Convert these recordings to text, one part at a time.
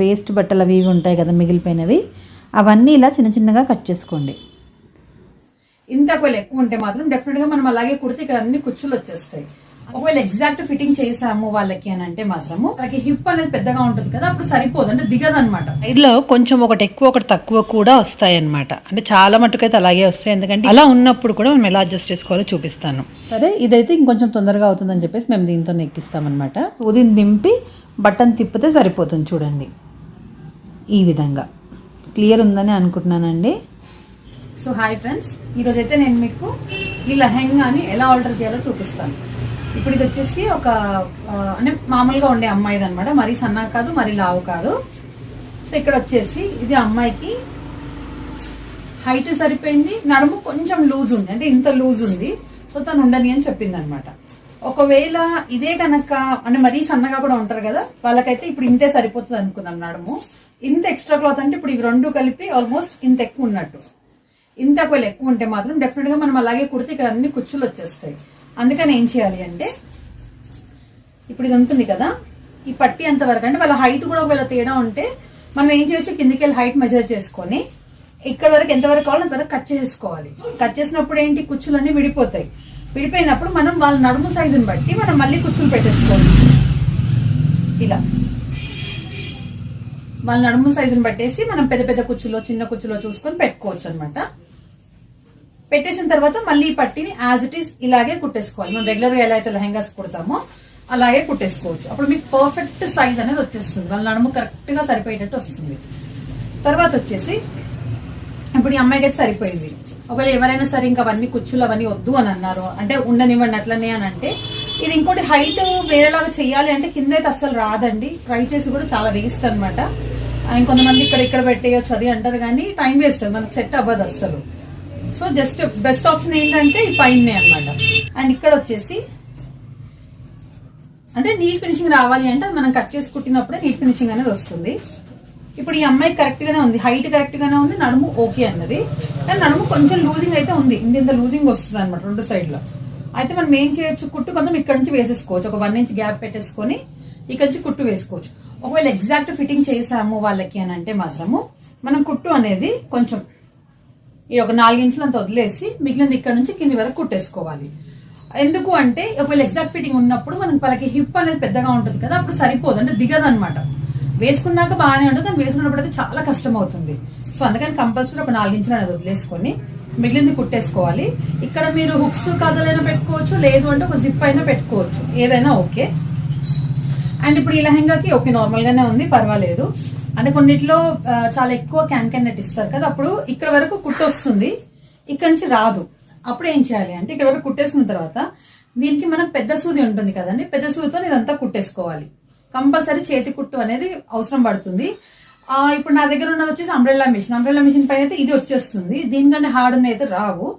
Waste బట్టలు అవి ఉంటాయి కదా మిగిలిపోయినవి, అవన్నీ ఇలా చిన్న చిన్నగా కట్ చేసుకోండి. ఇంత ఒకవేళ ఎక్కువ ఉంటే మాత్రం డెఫినెట్గా మనం అలాగే కుడితే ఇక్కడ అన్ని కుచ్చులు వచ్చేస్తాయి. ఒకవేళ ఎగ్జాక్ట్ ఫిట్టింగ్ చేసాము వాళ్ళకి అని అంటే మాత్రము వాళ్ళకి హిప్ అనేది పెద్దగా ఉంటుంది కదా, అప్పుడు సరిపోదు, అంటే దిగదనమాట. సైడ్లో కొంచెం ఒకటి ఎక్కువ ఒకటి తక్కువ కూడా వస్తాయి అనమాట. అంటే చాలా మట్టుకైతే అలాగే వస్తాయి, ఎందుకంటే అలా ఉన్నప్పుడు కూడా మనం ఎలా అడ్జస్ట్ చేసుకోవాలో చూపిస్తాను. సరే, ఇదైతే ఇంకొంచెం తొందరగా అవుతుందని చెప్పేసి మేము దీంతో ఎక్కిస్తామన్నమాట. సూదిని దింపి బటన్ తిప్పితే సరిపోతుంది. చూడండి, ఈ విధంగా క్లియర్ ఉందని అనుకుంటున్నానండి. సో హాయ్ ఫ్రెండ్స్, ఈరోజైతే నేను మీకు ఈ లెహంగాని ఎలా ఆల్టర్ చేయాలో చూపిస్తాను. ఇప్పుడు ఇది వచ్చేసి ఒక అంటే మామూలుగా ఉండే అమ్మాయిది అనమాట, మరీ సన్నగా కాదు మరీ లావు కాదు. సో ఇక్కడ వచ్చేసి ఇది అమ్మాయికి హైట్ సరిపోయింది, నడుము కొంచెం లూజ్ ఉంది, అంటే ఇంత లూజ్ ఉంది. సో తను ఉండని అని చెప్పింది అనమాట. ఒకవేళ ఇదే కనుక అంటే మరీ సన్నగా కూడా ఉంటారు కదా, వాళ్ళకైతే ఇప్పుడు ఇంతే సరిపోతుంది అనుకుందాం. నడుము ఇంత ఎక్స్ట్రా క్లాత్ అంటే ఇప్పుడు ఇవి రెండు కలిపి ఆల్మోస్ట్ ఇంత ఎక్కువ ఉన్నట్టు. ఇంత ఒకవేళ ఎక్కువ ఉంటే మాత్రం డెఫినెట్గా మనం అలాగే కుడితే ఇక్కడ అన్ని కుచ్చులు వచ్చేస్తాయి. అందుకని ఏం చేయాలి అంటే, ఇప్పుడు ఇది ఉంటుంది కదా, ఈ పట్టి అంతవరకు అంటే వాళ్ళ హైట్ కూడా ఒకవేళ తేడా ఉంటే మనం ఏం చేయొచ్చు, కిందికి వెళ్ళి హైట్ మెజర్ చేసుకొని ఇక్కడ వరకు ఎంతవరకు కావాలో అంతవరకు కట్ చేసుకోవాలి. కట్ చేసినప్పుడు ఏంటి, కుచ్చులన్నీ విడిపోతాయి. విడిపోయినప్పుడు మనం వాళ్ళ నడుము సైజుని బట్టి మనం మళ్ళీ కుచ్చులు పెట్టేసుకోవచ్చు. ఇలా వాళ్ళ నడుము సైజుని బట్టేసి మనం పెద్ద పెద్ద కుచ్చులో చిన్న కుచ్చులో చూసుకొని పెట్టుకోవచ్చు అనమాట. పెట్టేసిన తర్వాత మళ్ళీ ఈ పట్టిని యాజ్ ఇట్ ఈస్ ఇలాగే కుట్టేసుకోవాలి. మనం రెగ్యులర్గా ఎలా అయితే లెహంగాస్ కుడతామో అలాగే కుట్టేసుకోవచ్చు. అప్పుడు మీకు పర్ఫెక్ట్ సైజ్ అనేది వచ్చేస్తుంది, వాళ్ళ నడుము కరెక్ట్ గా సరిపోయేటట్టు వస్తుంది. తర్వాత వచ్చేసి ఇప్పుడు ఈ అమ్మాయికి అయితే సరిపోయింది. ఒకవేళ ఎవరైనా సరే ఇంకా అవన్నీ కుచ్చులు అవన్నీ వద్దు అని అన్నారు అంటే ఉండనివ్వండి అట్లనే అని అంటే, ఇది ఇంకోటి హైట్ వేరేలాగా చెయ్యాలి అంటే కింద అయితే అస్సలు రాదండి. ట్రై చేసి కూడా చాలా వేస్ట్ అనమాట. ఇంకొంతమంది ఇక్కడ పెట్టేయచ్చు అది అంటారు, కానీ టైం వేస్ట్, అది మనకు సెట్ అవ్వదు అస్సలు. సో జస్ట్ బెస్ట్ ఆప్షన్ ఏంటంటే ఈ పైనే అనమాట. అండ్ ఇక్కడ వచ్చేసి అంటే నీట్ ఫినిషింగ్ రావాలి అంటే మనం కట్ చేసి కుట్టినప్పుడే నీట్ ఫినిషింగ్ అనేది వస్తుంది. ఇప్పుడు ఈ అమ్మాయి కరెక్ట్ గానే ఉంది, హైట్ కరెక్ట్ గానే ఉంది, నడుము ఓకే అన్నది. కానీ నడుము కొంచెం లూజింగ్ అయితే ఉంది, ఇంత లూజింగ్ వస్తుంది అనమాట రెండు సైడ్ లో. అయితే మనం ఏం చేయొచ్చు, కుట్టు కొంచెం ఇక్కడ నుంచి వేసేసుకోవచ్చు, ఒక 1 ఇంచ్ గ్యాప్ పెట్టేసుకొని ఇక్కడ నుంచి కుట్టు వేసుకోవచ్చు. ఒకవేళ ఎగ్జాక్ట్ ఫిట్టింగ్ చేసాము వాళ్ళకి అని అంటే మాత్రము మనం కుట్టు అనేది కొంచెం ఈ ఒక 4 ఇంచులు అంత వదిలేసి మిగిలినది ఇక్కడ నుంచి కింది వరకు కుట్టేసుకోవాలి. ఎందుకు అంటే ఒకవేళ ఎగ్జాక్ట్ ఫిట్టింగ్ ఉన్నప్పుడు మనకి వాళ్ళకి హిప్ అనేది పెద్దగా ఉంటుంది కదా, అప్పుడు సరిపోదు, అంటే దిగదనమాట. వేసుకున్నాక బాగానే ఉంటుంది, కానీ వేసుకున్నప్పుడు అయితే చాలా కష్టం అవుతుంది. సో అందుకని కంపల్సరీ ఒక 4 ఇంచులు అనేది వదిలేసుకొని మిగిలింది కుట్టేసుకోవాలి. ఇక్కడ మీరు హుక్స్ కథలైనా పెట్టుకోవచ్చు, లేదు అంటే ఒక జిప్ అయినా పెట్టుకోవచ్చు, ఏదైనా ఓకే. అండ్ ఇప్పుడు ఈ లెహంగాకి ఓకే నార్మల్ గానే ఉంది, పర్వాలేదు. అంటే కొన్నిట్లో చాలా ఎక్కువ క్యాన్ నెట్ ఇస్తారు కదా, అప్పుడు ఇక్కడ వరకు కుట్టు వస్తుంది, ఇక్కడ నుంచి రాదు. అప్పుడు ఏం చేయాలి అంటే ఇక్కడ వరకు కుట్టేసుకున్న తర్వాత దీనికి మనం పెద్ద సూది ఉంటుంది కదండి, పెద్ద సూదితో ఇదంతా కుట్టేసుకోవాలి. కంపల్సరీ చేతి కుట్టు అనేది అవసరం పడుతుంది. ఇప్పుడు నా దగ్గర ఉన్నది వచ్చేసి అంబ్రెల్లా మిషన్ పైన అయితే ఇది వచ్చేస్తుంది, దీనికంటే హార్డ్ ఉన్న అయితే రావు.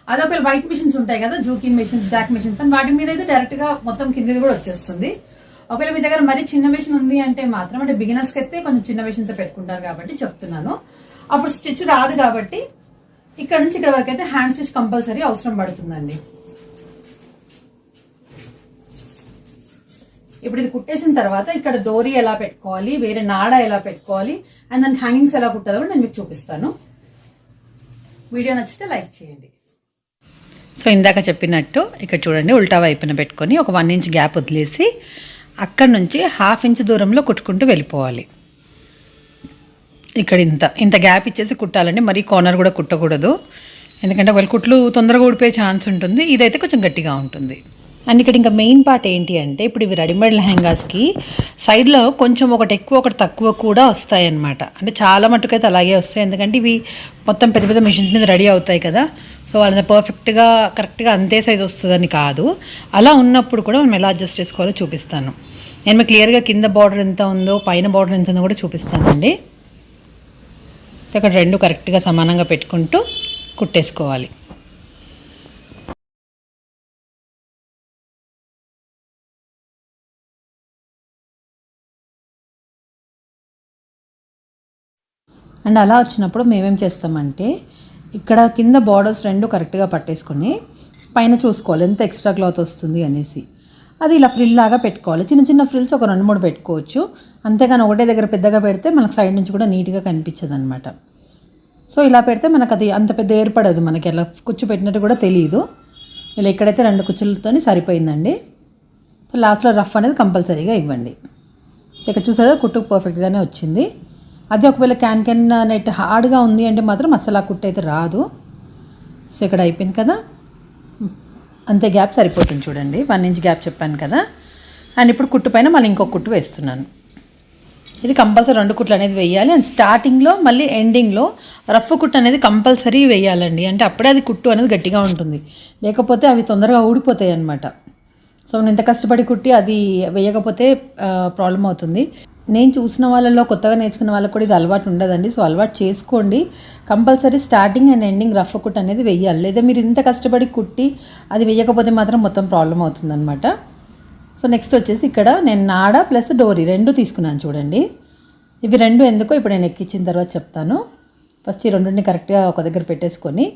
అదొక వైట్ మిషన్స్ ఉంటాయి కదా, జూకింగ్ మిషన్స్, డాక్ మిషన్స్ అని, వాటి మీద అయితే డైరెక్ట్ గా మొత్తం కిందది కూడా వచ్చేస్తుంది. ఒకవేళ మీ దగ్గర మరీ చిన్న మిషన్ ఉంది అంటే మాత్రం, అంటే బిగినర్స్ కి అయితే కొంచెం చిన్న మిషన్స్ పెట్టుకుంటారు కాబట్టి చెప్తున్నాను, అప్పుడు స్టిచ్ రాదు కాబట్టి ఇక్కడ నుంచి ఇక్కడ వరకు అయితే హ్యాండ్ స్టిచ్ కంపల్సరీ అవసరం పడుతుందండి. ఇప్పుడు ఇది కుట్టేసిన తర్వాత ఇక్కడ డోరీ ఎలా పెట్టుకోవాలి, వేరే నాడ ఎలా పెట్టుకోవాలి, అండ్ దానికి హ్యాంగింగ్స్ ఎలా కుట్టాలో నేను మీకు చూపిస్తాను. వీడియో నచ్చితే లైక్ చేయండి. సో ఇందాక చెప్పినట్టు ఇక్కడ చూడండి, ఉల్టా వైపున పెట్టుకొని ఒక 1 ఇంచ్ గ్యాప్ వదిలేసి అక్కడ నుంచి 1/2 ఇంచ్ దూరంలో కుట్టుకుంటూ వెళ్ళిపోవాలి. ఇక్కడ ఇంత గ్యాప్ ఇచ్చేసి కుట్టాలండి, మరీ కార్నర్ కూడా కుట్టకూడదు, ఎందుకంటే ఒకవేళ కుట్లు తొందరగా ఊడిపోయే ఛాన్స్ ఉంటుంది. ఇదైతే కొంచెం గట్టిగా ఉంటుంది. అండ్ ఇక్కడ ఇంకా మెయిన్ పార్ట్ ఏంటి అంటే, ఇప్పుడు ఇవి రెడీమేడ్ లెహంగాస్కి సైడ్లో కొంచెం ఒకటి ఎక్కువ ఒకటి తక్కువ కూడా వస్తాయి అన్నమాట. అంటే చాలా మట్టుకైతే అలాగే వస్తాయి, ఎందుకంటే ఇవి మొత్తం పెద్ద పెద్ద మిషన్స్ మీద రెడీ అవుతాయి కదా. సో వాళ్ళ పర్ఫెక్ట్గా కరెక్ట్గా అంతే సైజ్ వస్తుందని కాదు, అలా ఉన్నప్పుడు కూడా మనం ఎలా అడ్జస్ట్ చేసుకోవాలో చూపిస్తాను. నేను మీకు క్లియర్గా కింద బార్డర్ ఎంత ఉందో పైన బార్డర్ ఎంత ఉందో కూడా చూపిస్తానండి. సో ఇక్కడ రెండు కరెక్ట్గా సమానంగా పెట్టుకుంటూ కుట్టేసుకోవాలి. అండ్ అలా వచ్చినప్పుడు మేమేం చేస్తామంటే, ఇక్కడ కింద బార్డర్స్ రెండు కరెక్ట్గా పట్టేసుకొని పైన చూసుకోవాలి ఎంత ఎక్స్ట్రా క్లాత్ వస్తుంది అనేసి. అది ఇలా ఫ్రిల్ లాగా పెట్టుకోవాలి. చిన్న చిన్న ఫ్రిల్స్ ఒక 2-3 పెట్టుకోవచ్చు. అంతేగాని ఒకటే దగ్గర పెద్దగా పెడితే మనకు సైడ్ నుంచి కూడా నీట్గా కనిపించదు అనమాట. సో ఇలా పెడితే మనకు అది అంత పెద్ద ఏర్పడదు, మనకి ఎలా కుచ్చు పెట్టినట్టు కూడా తెలియదు. ఇలా ఇక్కడైతే 2 కుచ్చులతో సరిపోయిందండి. సో లాస్ట్లో రఫ్ అనేది కంపల్సరీగా ఇవ్వండి. సో ఇక్కడ చూసారా కుట్టు పర్ఫెక్ట్గానే వచ్చింది. అది ఒకవేళ క్యాన్ నెట్ హార్డ్గా ఉంది అంటే మాత్రం అసలు ఆ కుట్టు అయితే రాదు. సో ఇక్కడ అయిపోయింది కదా, అంతే గ్యాప్ సరిపోతుంది చూడండి. 1 ఇంచ్ గ్యాప్ చెప్పాను కదా. అండ్ ఇప్పుడు కుట్టు పైన మళ్ళీ ఇంకొక కుట్టు వేస్తున్నాను. ఇది కంపల్సరీ 2 కుట్లు అనేది వేయాలి. అండ్ స్టార్టింగ్లో మళ్ళీ ఎండింగ్లో రఫ్ కుట్టు అనేది కంపల్సరీ వేయాలండి. అంటే అప్పుడే అది కుట్టు అనేది గట్టిగా ఉంటుంది, లేకపోతే అవి తొందరగా ఊడిపోతాయి అన్నమాట. సో నేను ఇంత కష్టపడి కుట్టి అది వేయకపోతే ప్రాబ్లం అవుతుంది. నేను చూసిన వాళ్ళలో కొత్తగా నేర్చుకున్న వాళ్ళకి కూడా ఇది అలవాటు ఉండదండి. సో అలవాటు చేసుకోండి. Compulsory starting and ending rough cut అనేది వేయాలి. లేదా మీరు ఇంత కష్టపడి కుట్టి అది వేయకపోతే మాత్రం మొత్తం ప్రాబ్లం అవుతుందన్నమాట. సో నెక్స్ట్ వచ్చేసి ఇక్కడ నేను నాడ ప్లస్ డోరీ 2 తీసుకున్నాను చూడండి. ఇవి 2 ఎందుకో ఇప్పుడు నేను ఎక్కించిన తర్వాత చెప్తాను. ఫస్ట్ ఈ 2ని కరెక్ట్గా ఒక దగ్గర పెట్టేసుకొని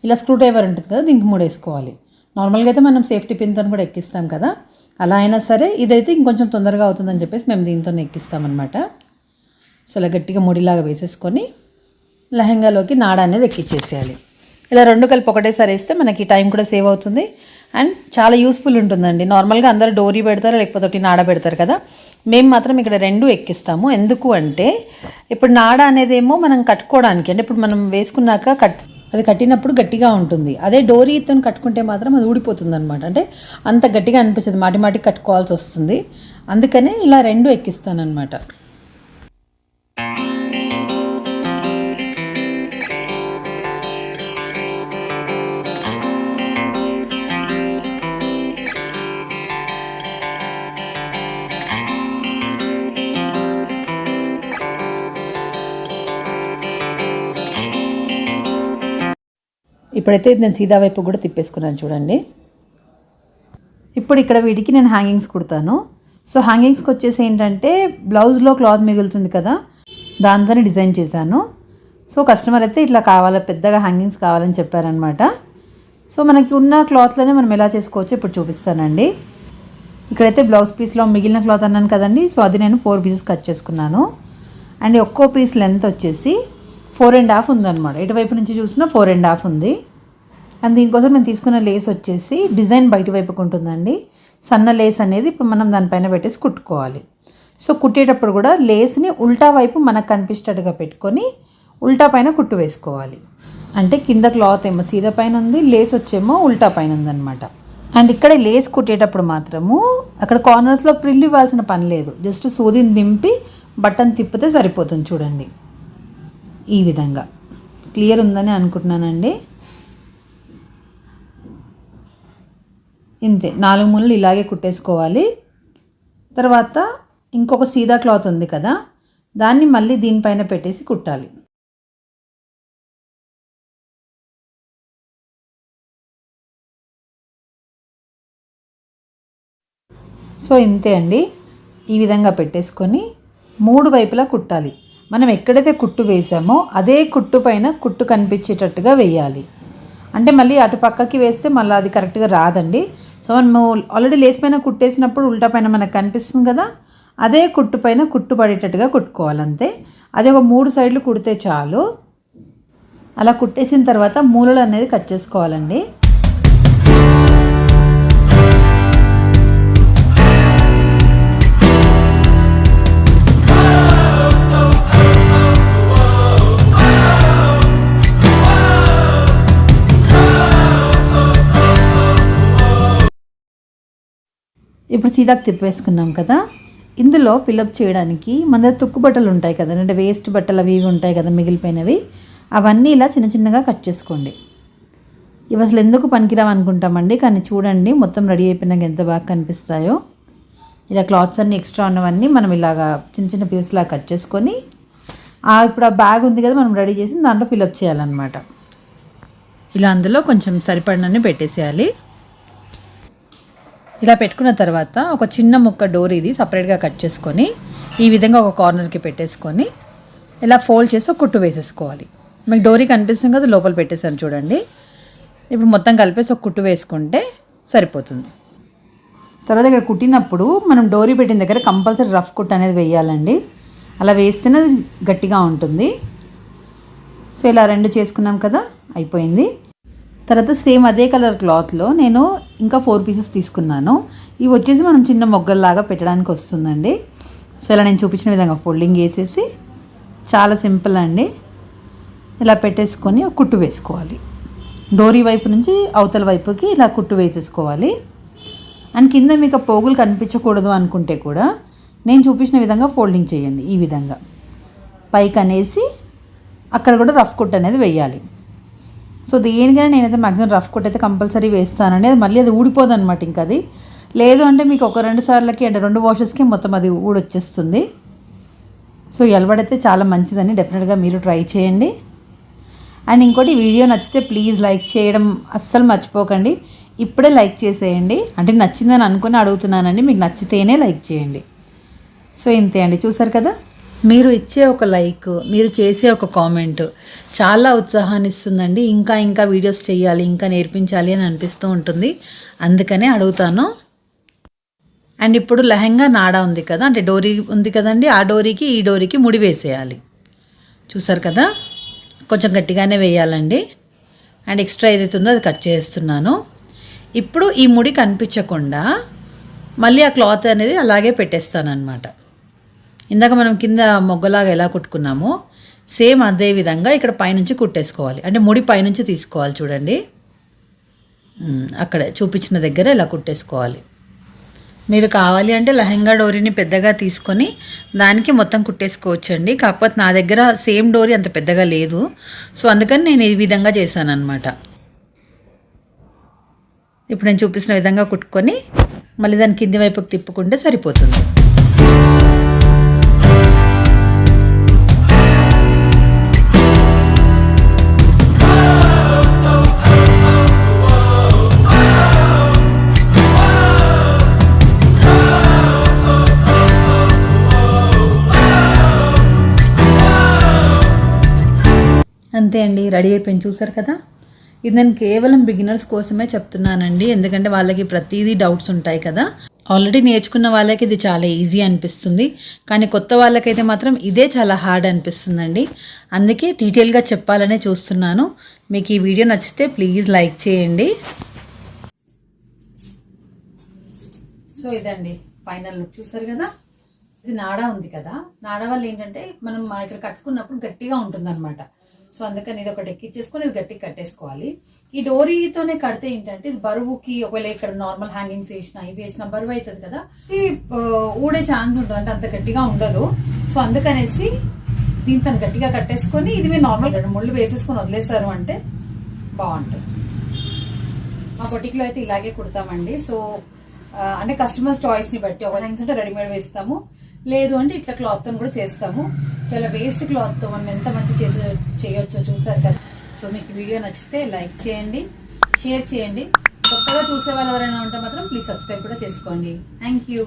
ఇలా స్క్రూ డ్రైవర్ ఉంటుంది కదా, దీనికి 3 వేసుకోవాలి. నార్మల్గా అయితే మనం సేఫ్టీ పిన్తో కూడా ఎక్కిస్తాం కదా, అలా అయినా సరే ఇదైతే ఇంకొంచెం తొందరగా అవుతుందని చెప్పేసి మేము దీంతోనే ఎక్కిస్తామన్నమాట. సో ఇలా గట్టిగా ముడిలాగా వేసేసుకొని లెహంగాలోకి నాడ అనేది ఎక్కించేసేయాలి. ఇలా 2 కలిపి ఒకటేసారి వేస్తే మనకి టైం కూడా సేవ్ అవుతుంది అండ్ చాలా యూస్ఫుల్ ఉంటుందండి. నార్మల్గా అందరూ డోరీ పెడతారు, లేకపోతే ఒకటి నాడ పెడతారు కదా, మేము మాత్రం ఇక్కడ 2 ఎక్కిస్తాము. ఎందుకు అంటే ఇప్పుడు నాడ అనేదేమో మనం కట్టుకోవడానికి, అంటే ఇప్పుడు మనం వేసుకున్నాక అది కట్టినప్పుడు గట్టిగా ఉంటుంది. అదే డోరీతో కట్టుకుంటే మాత్రం అది ఊడిపోతుంది అనమాట. అంటే అంత గట్టిగా అనిపించదు, మాటి మాటికి కట్టుకోవాల్సి వస్తుంది. అందుకనే ఇలా 2 ఎక్కిస్తానమాట. ఇప్పుడైతే నేను సీదా వైపు కూడా తిప్పేసుకున్నాను చూడండి. ఇప్పుడు ఇక్కడ వీటికి నేను హ్యాంగింగ్స్ కుడతాను. సో హ్యాంగింగ్స్కి వచ్చేసి ఏంటంటే బ్లౌజ్లో క్లాత్ మిగులుతుంది కదా, దాంతోనే డిజైన్ చేశాను. సో కస్టమర్ అయితే ఇట్లా కావాలి, పెద్దగా హ్యాంగింగ్స్ కావాలని చెప్పారనమాట. సో మనకి ఉన్న క్లాత్లోనే మనం ఎలా చేసుకోవచ్చో ఇప్పుడు చూపిస్తానండి. ఇక్కడైతే బ్లౌజ్ పీస్లో మిగిలిన క్లాత్ అన్నాను కదండి, సో అది నేను 4 పీసెస్ కట్ చేసుకున్నాను. అండ్ ఒక్కో పీస్ లెంత్ వచ్చేసి 4.5 ఉందన్నమాట. ఇటువైపు నుంచి చూసినా 4.5 ఉంది. అండ్ దీనికోసం నేను తీసుకున్న లేస్ వచ్చేసి డిజైన్ బయట వైపుకు ఉంటుందండి. సన్న లేస్ అనేది ఇప్పుడు మనం దానిపైన పెట్టేసి కుట్టుకోవాలి. సో కుట్టేటప్పుడు కూడా లేస్ని ఉల్టా వైపు మనకు కనిపించేటట్టుగా పెట్టుకొని ఉల్టా పైన కుట్టు వేసుకోవాలి. అంటే కింద క్లాత్ ఏమో సీదా పైన ఉంది, లేస్ వచ్చేమో ఉల్టా పైన ఉందన్నమాట. అండ్ ఇక్కడ లేస్ కుట్టేటప్పుడు మాత్రము అక్కడ కార్నర్స్లో ప్రిల్ ఇవ్వాల్సిన పని లేదు, జస్ట్ సూదిని దింపి బటన్ తిప్పితే సరిపోతుంది చూడండి. ఈ విధంగా క్లియర్ ఉందని అనుకుంటున్నానండి. ఇంతే, 4 మూలలు ఇలాగే కుట్టేసుకోవాలి. తర్వాత ఇంకొక సీదా క్లాత్ ఉంది కదా, దాన్ని మళ్ళీ దీనిపైన పెట్టేసి కుట్టాలి. సో ఇంతే అండి, ఈ విధంగా పెట్టేసుకొని 3 వైపులా కుట్టాలి. మనం ఎక్కడైతే కుట్టు వేసామో అదే కుట్టు పైన కుట్టు కనిపించేటట్టుగా వేయాలి. అంటే మళ్ళీ అటు పక్కకి వేస్తే మళ్ళీ అది కరెక్ట్గా రాదండి. సో మనము ఆల్రెడీ లేస్ పైన కుట్టేసినప్పుడు ఉల్టా పైన మనకు కనిపిస్తుంది కదా, అదే కుట్టు పైన కుట్టు పడేటట్టుగా కుట్టుకోవాలంతే. అది ఒక 3 సైడ్లు కుడితే చాలు. అలా కుట్టేసిన తర్వాత మూలలు అనేది కట్ చేసుకోవాలండి. ఇప్పుడు సీదాకి తిప్పేసుకున్నాం కదా, ఇందులో ఫిలప్ చేయడానికి మన దగ్గర తుక్కు బట్టలు ఉంటాయి కదా, అంటే వేస్ట్ బట్టలు అవి ఇవి ఉంటాయి కదా మిగిలిపోయినవి, అవన్నీ ఇలా చిన్న చిన్నగా కట్ చేసుకోండి. ఇవి అసలు ఎందుకు పనికిరావు అనుకుంటామండి, కానీ చూడండి మొత్తం రెడీ అయిపోయినాక ఎంత బాగా కనిపిస్తాయో. ఇలా క్లాత్స్ అన్నీ ఎక్స్ట్రా ఉన్నవన్నీ మనం ఇలాగా చిన్న చిన్న పీసెస్లా కట్ చేసుకొని ఇప్పుడు ఆ బ్యాగ్ ఉంది కదా మనం రెడీ చేసి దాంట్లో ఫిలప్ చేయాలన్నమాట. ఇలా అందులో కొంచెం సరిపడినన్ని పెట్టేసేయాలి. ఇలా పెట్టుకున్న తర్వాత ఒక చిన్న ముక్క డోర్ ఇది సపరేట్గా కట్ చేసుకొని ఈ విధంగా ఒక కార్నర్కి పెట్టేసుకొని ఇలా ఫోల్డ్ చేసి ఒక కుట్టు వేసేసుకోవాలి. మీకు డోరీ కనిపిస్తుంది కదా, లోపల పెట్టేసాను చూడండి. ఇప్పుడు మొత్తం కలిపేసి ఒక కుట్టు వేసుకుంటే సరిపోతుంది. తర్వాత ఇక్కడ కుట్టినప్పుడు మనం డోరీ పెట్టిన దగ్గర కంపల్సరీ రఫ్ కుట్ అనేది వేయాలండి. అలా వేస్తేనే అది గట్టిగా ఉంటుంది. సో ఇలా 2 చేసుకున్నాం కదా, అయిపోయింది. తర్వాత సేమ్ అదే కలర్ క్లాత్లో నేను ఇంకా 4 పీసెస్ తీసుకున్నాను. ఇవి వచ్చేసి మనం చిన్న మొగ్గల్లాగా పెట్టడానికి వస్తుందండి. సో ఇలా నేను చూపించిన విధంగా ఫోల్డింగ్ వేసేసి చాలా సింపుల్ అండి. ఇలా పెట్టేసుకొని ఒక కుట్టు వేసుకోవాలి. డోరీ వైపు నుంచి అవతల వైపుకి ఇలా కుట్టు వేసేసుకోవాలి. అండ్ కింద మీకు పోగులు కనిపించకూడదు అనుకుంటే కూడా నేను చూపించిన విధంగా ఫోల్డింగ్ చేయండి. ఈ విధంగా పైకి అనేసి అక్కడ కూడా రఫ్ కుట్ అనేది వేయాలి. సో దేనికైనా నేనైతే మ్యాక్సిమం రఫ్ కుట్ అయితే కంపల్సరీ వేస్తానండి. అది మళ్ళీ అది ఊడిపోదు అనమాట. ఇంకా అది లేదు అంటే మీకు ఒక 2 సార్లకి అంటే 2 వాషెస్కి మొత్తం అది ఊడొచ్చేస్తుంది. సో ఈ అలవాటైతే చాలా మంచిదని డెఫినెట్గా మీరు ట్రై చేయండి. అండ్ ఇంకోటి, వీడియో నచ్చితే ప్లీజ్ లైక్ చేయడం అస్సలు మర్చిపోకండి. ఇప్పుడే లైక్ చేసేయండి. అంటే నచ్చిందని అనుకుని అడుగుతున్నానండి, మీకు నచ్చితేనే లైక్ చేయండి. సో ఇంతే అండి, చూసారు కదా. మీరు ఇచ్చే ఒక లైక్, మీరు చేసే ఒక కామెంట్ చాలా ఉత్సాహాన్ని ఇస్తుందండి. ఇంకా ఇంకా వీడియోస్ చేయాలి, ఇంకా నేర్పించాలి అని అనిపిస్తూ ఉంటుంది. అందుకనే అడుగుతాను. అండ్ ఇప్పుడు లెహంగా నాడా ఉంది కదా, అంటే డోరీ ఉంది కదండి, ఆ డోరీకి ఈ డోరీకి ముడి వేసేయాలి. చూసారు కదా, కొంచెం గట్టిగానే వేయాలండి. అండ్ ఎక్స్ట్రా ఏదైతే ఉందో అది కట్ చేస్తున్నాను. ఇప్పుడు ఈ ముడి కనిపించకుండా మళ్ళీ ఆ క్లాత్ అనేది అలాగే పెట్టేస్తానన్నమాట. ఇందాక మనం కింద మొగ్గలాగా ఎలా కుట్టుకున్నామో సేమ్ అదే విధంగా ఇక్కడ పైనుంచి కుట్టేసుకోవాలి. అంటే ముడి పైనుంచి తీసుకోవాలి చూడండి, అక్కడ చూపించిన దగ్గర ఇలా కుట్టేసుకోవాలి. మీరు కావాలి అంటే లెహంగా డోరీని పెద్దగా తీసుకొని దానికి మొత్తం కుట్టేసుకోవచ్చండి. కాకపోతే నా దగ్గర సేమ్ డోరీ అంత పెద్దగా లేదు, సో అందుకని నేను ఈ విధంగా చేశాను అనమాట. ఇప్పుడు నేను చూపించిన విధంగా కుట్టుకొని మళ్ళీ దాని కింది వైపుకి తిప్పుకుంటే సరిపోతుంది. అంతే అండి, రెడీ అయిపోయింది. చూసారు కదా, ఇది నేను కేవలం బిగినర్స్ కోసమే చెప్తున్నానండి. ఎందుకంటే వాళ్ళకి ప్రతిదీ డౌట్స్ ఉంటాయి కదా. ఆల్రెడీ నేర్చుకున్న వాళ్ళకి ఇది చాలా ఈజీ అనిపిస్తుంది, కానీ కొత్త వాళ్ళకైతే మాత్రం ఇదే చాలా హార్డ్ అనిపిస్తుందండి. అందుకే డీటెయిల్గా చెప్పాలనే చూస్తున్నాను. మీకు ఈ వీడియో నచ్చితే ప్లీజ్ లైక్ చేయండి. సో ఇదండి ఫైనల్ లుక్, చూసారు కదా. ఇది నాడా ఉంది కదా, నాడా వల్ల ఏంటంటే మనం ఇక్కడ కట్టుకున్నప్పుడు గట్టిగా ఉంటుంది అనమాట. సో అందుకని ఇది ఒకటి ఎక్కిచ్చేసుకొని ఇది గట్టిగా కట్టేసుకోవాలి. ఈ డోరీతోనే కడితే ఏంటంటే ఇది బరువుకి, ఒకవేళ ఇక్కడ నార్మల్ హ్యాంగింగ్స్ వేసినా ఇవి వేసిన బరువు అవుతుంది కదా, ఇది ఊడే ఛాన్స్ ఉంటుంది, అంటే అంత గట్టిగా ఉండదు. సో అందుకనేసి దీంతో గట్టిగా కట్టేసుకొని ఇది మీరు నార్మల్ 2 ముళ్ళు వేసేసుకొని వదిలేసారు అంటే బాగుంటుంది. మా బొటిక్లో అయితే ఇలాగే కుడతామండి. సో అంటే కస్టమర్స్ చాయిస్ ని బట్టి ఒక హ్యాంగ్స్ అంటే రెడీమేడ్ వేస్తాము, లేదు అంటే ఇట్లా క్లాత్ తో కూడా చేస్తాము. సో ఇలా వేస్ట్ క్లాత్ తో మనం ఎంత మంచి చేయొచ్చో చూసారు కదా. సో మీకు వీడియో నచ్చితే లైక్ చేయండి, షేర్ చేయండి. కొత్తగా చూసే వాళ్ళు ఎవరైనా ఉంటే మాత్రం ప్లీజ్ సబ్స్క్రైబ్ కూడా చేసుకోండి. Thank you.